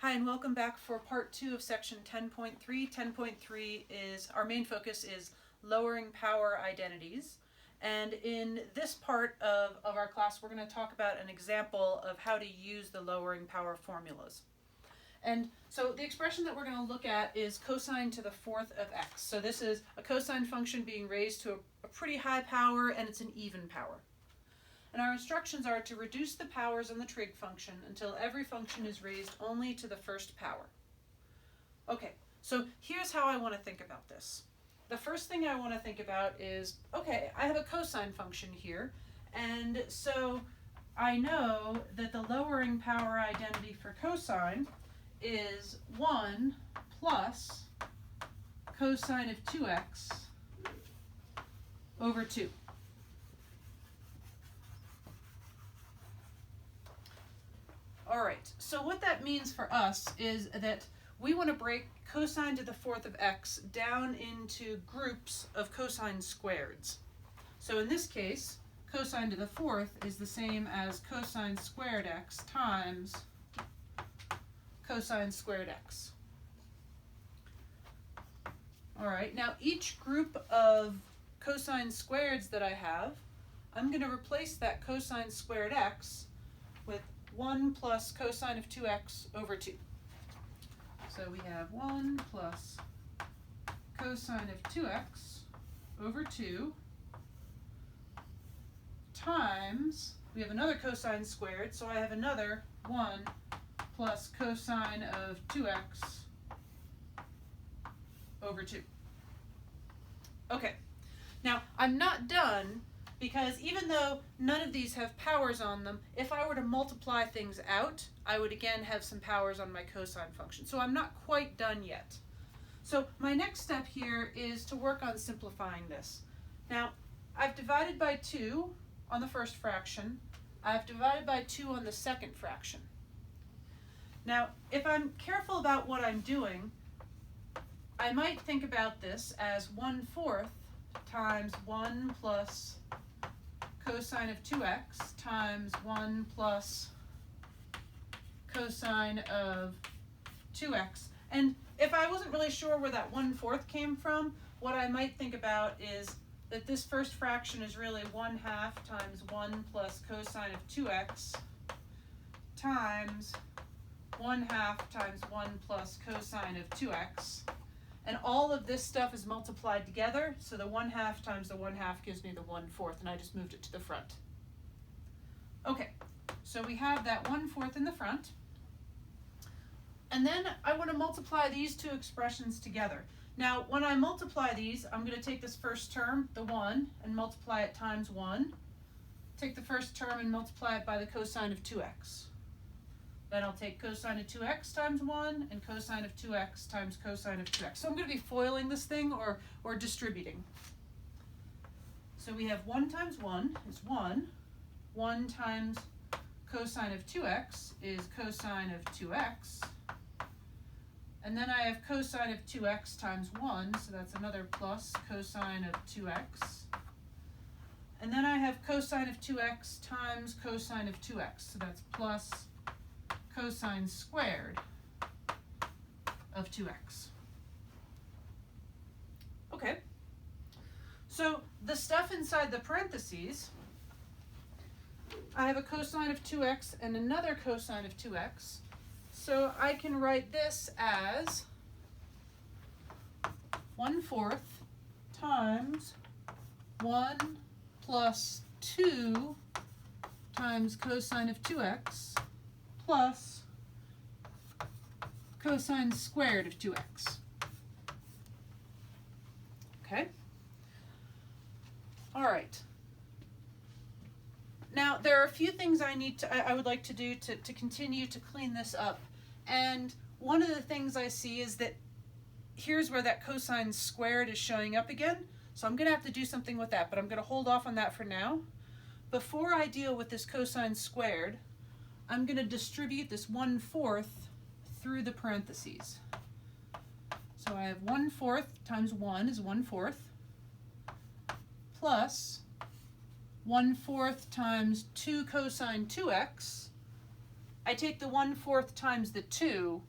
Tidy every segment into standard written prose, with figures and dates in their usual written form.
Hi, and welcome back for part 2 of section 10.3. 10.3 is, our main focus is lowering power identities. And in this part of our class, we're going to talk about an example of how to use the lowering power formulas. And so the expression that we're going to look at is cosine to the fourth of x. So this is a cosine function being raised to a pretty high power, and it's an even power. And our instructions are to reduce the powers on the trig function until every function is raised only to the first power. Okay, so here's how I want to think about this. The first thing I want to think about is, okay, I have a cosine function here, and so I know that the lowering power identity for cosine is 1 plus cosine of 2x over 2. All right, so what that means for us is that we want to break cosine to the fourth of x down into groups of cosine squareds. So in this case, cosine to the fourth is the same as cosine squared x times cosine squared x. All right, now each group of cosine squareds that I have, I'm going to replace that cosine squared x with 1 plus cosine of 2x over 2. So we have 1 plus cosine of 2x over 2 times, we have another cosine squared, so I have another 1 plus cosine of 2x over 2. Okay, now I'm not done, because even though none of these have powers on them, if I were to multiply things out, I would again have some powers on my cosine function. So I'm not quite done yet. So my next step here is to work on simplifying this. Now, I've divided by 2 on the first fraction. I've divided by 2 on the second fraction. Now, if I'm careful about what I'm doing, I might think about this as 1/4 times 1 plus cosine of 2x times 1 plus cosine of 2x. And if I wasn't really sure where that 1/4 came from, what I might think about is that this first fraction is really 1/2 times 1 plus cosine of 2x times 1/2 times 1 plus cosine of 2x. And all of this stuff is multiplied together, so the 1/2 times the 1/2 gives me the 1/4, and I just moved it to the front. Okay, so we have that 1/4 in the front. And then I want to multiply these two expressions together. Now, when I multiply these, I'm going to take this first term, the 1, and multiply it times 1. Take the first term and multiply it by the cosine of 2x. Then I'll take cosine of 2x times 1 and cosine of 2x times cosine of 2x. So I'm going to be foiling this thing or distributing. So we have 1 times 1 is 1. 1 times cosine of 2x is cosine of 2x. And then I have cosine of 2x times 1, so that's another plus cosine of 2x. And then I have cosine of 2x times cosine of 2x, so that's plus cosine squared of 2x. Okay, so the stuff inside the parentheses, I have a cosine of 2x and another cosine of 2x, so I can write this as 1/4 times 1 plus 2 times cosine of 2x plus cosine squared of 2x. Okay? All right. Now, there are a few things I would like to do to continue to clean this up. And one of the things I see is that here's where that cosine squared is showing up again. So I'm going to have to do something with that, but I'm going to hold off on that for now. Before I deal with this cosine squared, I'm going to distribute this 1/4 through the parentheses. So I have 1/4 times 1 is 1/4 plus 1/4 times 2 cosine 2x. I take the 1/4 times the 2,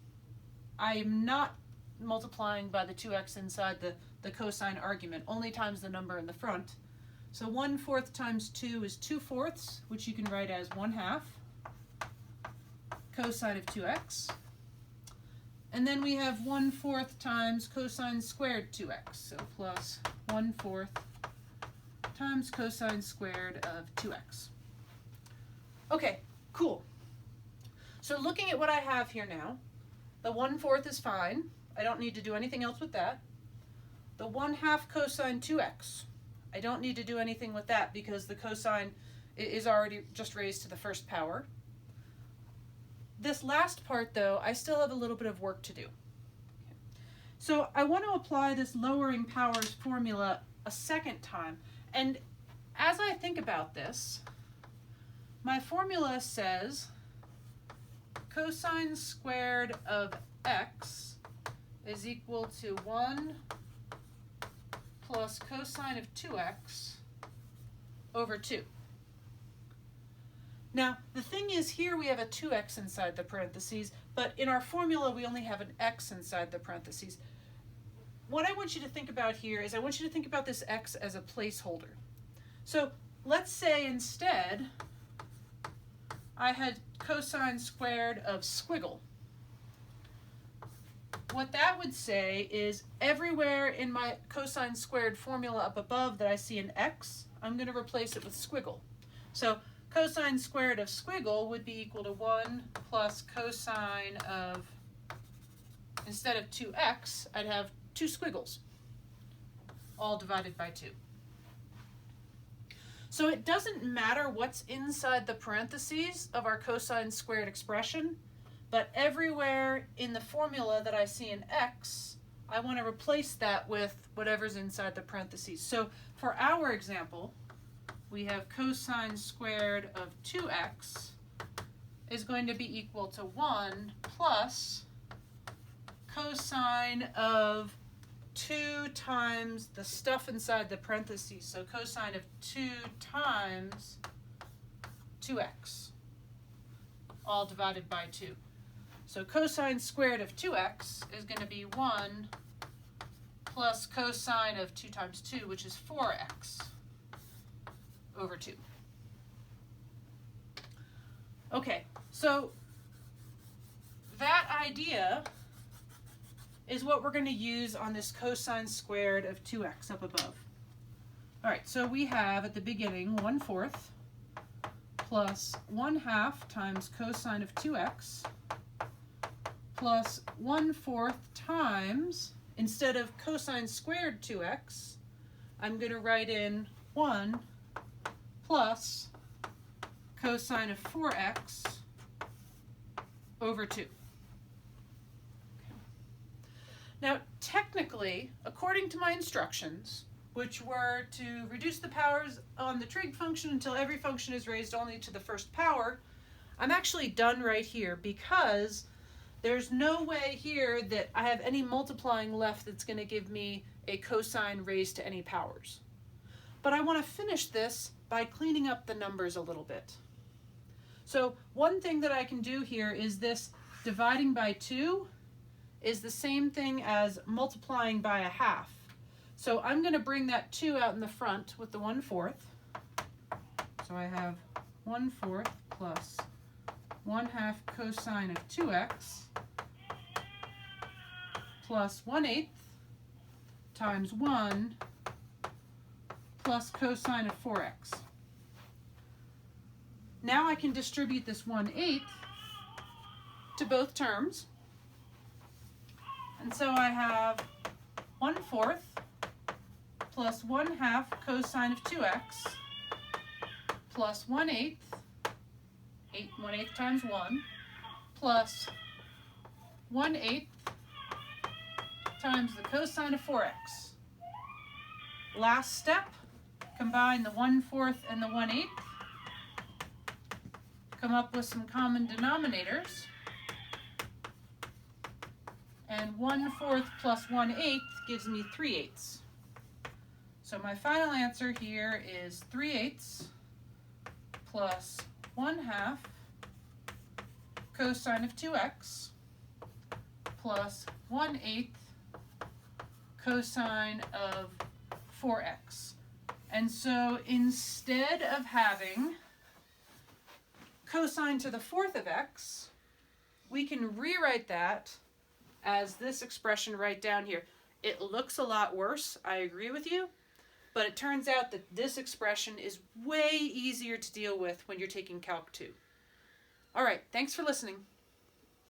I'm not multiplying by the 2x inside the cosine argument, only times the number in the front. So 1/4 times 2 is 2/4, which you can write as 1/2 cosine of 2x. And then we have 1/4 times cosine squared 2x, so plus 1/4 times cosine squared of 2x. Okay, cool. So looking at what I have here now, the 1/4 is fine. I don't need to do anything else with that. The 1/2 cosine 2x, I don't need to do anything with that because the cosine is already just raised to the first power. This last part, though, I still have a little bit of work to do. So I want to apply this lowering powers formula a second time. And as I think about this, my formula says cosine squared of x is equal to 1 plus cosine of 2x over 2. Now, the thing is, here we have a 2x inside the parentheses, but in our formula we only have an x inside the parentheses. What I want you to think about here is I want you to think about this x as a placeholder. So let's say instead I had cosine squared of squiggle. What that would say is everywhere in my cosine squared formula up above that I see an x, I'm going to replace it with squiggle. So cosine squared of squiggle would be equal to 1 plus cosine of, instead of 2x, I'd have 2 squiggles, all divided by 2. So it doesn't matter what's inside the parentheses of our cosine squared expression, but everywhere in the formula that I see an x, I want to replace that with whatever's inside the parentheses. So for our example, we have cosine squared of 2x is going to be equal to 1 plus cosine of 2 times the stuff inside the parentheses. So cosine of 2 times 2x, all divided by 2. So cosine squared of 2x is going to be 1 plus cosine of 2 times 2, which is 4x over 2. Okay, so that idea is what we're going to use on this cosine squared of 2x up above. All right, so we have at the beginning 1/4 plus 1/2 times cosine of 2x plus 1/4 times, instead of cosine squared 2x, I'm going to write in 1 plus cosine of 4x over 2. Now, technically, according to my instructions, which were to reduce the powers on the trig function until every function is raised only to the first power, I'm actually done right here because there's no way here that I have any multiplying left that's going to give me a cosine raised to any powers. But I want to finish this by cleaning up the numbers a little bit. So one thing that I can do here is this dividing by 2 is the same thing as multiplying by 1/2. So I'm going to bring that 2 out in the front with the 1/4. So I have 1/4 plus 1/2 cosine of 2x plus 1/8 times 1 plus cosine of 4x. Now I can distribute this 1/8 to both terms. And so I have 1/4 plus 1/2 cosine of 2x plus 1/8, 1/8 times 1, plus 1/8 times the cosine of 4x. Last step, combine the 1/4 and the 1/8, come up with some common denominators, and 1/4 plus 1/8 gives me 3/8. So my final answer here is 3/8 plus 1/2 cosine of 2x plus 1/8 cosine of 4x. And so instead of having cosine to the 4th of x, we can rewrite that as this expression right down here. It looks a lot worse, I agree with you, but it turns out that this expression is way easier to deal with when you're taking Calc 2. All right, thanks for listening.